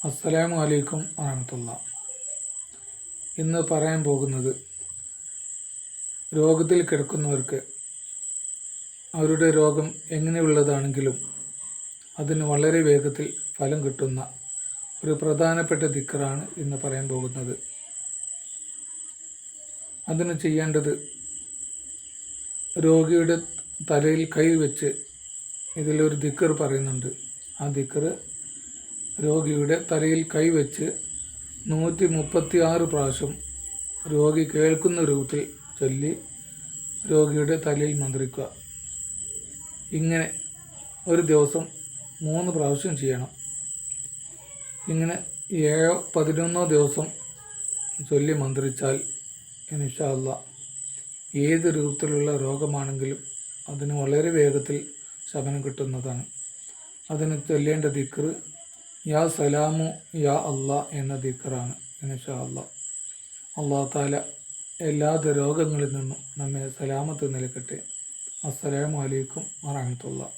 അസ്സലാമു അലൈക്കും വറഹ്മത്തുള്ളാഹി. ഇന്ന് പറയാൻ പോകുന്നത് രോഗത്തിൽ കിടക്കുന്നവർക്ക് അവരുടെ രോഗം എങ്ങനെയുള്ളതാണെങ്കിലും അതിന് വളരെ വേഗത്തിൽ ഫലം കിട്ടുന്ന ഒരു പ്രധാനപ്പെട്ട ദിക്റാണ് ഇന്ന് പറയാൻ പോകുന്നത്. അതിന് ചെയ്യേണ്ടത്, രോഗിയുടെ തലയിൽ കൈ വെച്ച് ഇതിലൊരു ദിക്ർ പറയുന്നുണ്ട്. ആ ദിക്ർ രോഗിയുടെ തലയിൽ കൈവച്ച് 136 പ്രാവശ്യം രോഗി കേൾക്കുന്ന രൂപത്തിൽ ചൊല്ലി രോഗിയുടെ തലയിൽ മന്ത്രിക്കുക. ഇങ്ങനെ ഒരു ദിവസം 3 പ്രാവശ്യം ചെയ്യണം. ഇങ്ങനെ 7 11 ദിവസം ചൊല്ലി മന്ത്രിച്ചാൽ ഇൻഷാ അല്ലാഹ് ഏത് രൂപത്തിലുള്ള രോഗമാണെങ്കിലും അതിന് വളരെ വേഗത്തിൽ ശമനം കിട്ടുന്നതാണ്. അതിന് ചൊല്ലേണ്ട ദിക്ർ യാ സലാമു യാ അല്ലാ എന്ന ദിക്റാണ്. ഇൻഷാ അല്ലാഹ് അല്ലാഹു തആല എല്ലാ രോഗങ്ങളിൽ നിന്നും നമ്മെ സലാമത്ത് നിലക്കട്ടെ. അസ്സലാമു അലൈക്കും വറഹ്മത്തുള്ളാഹി.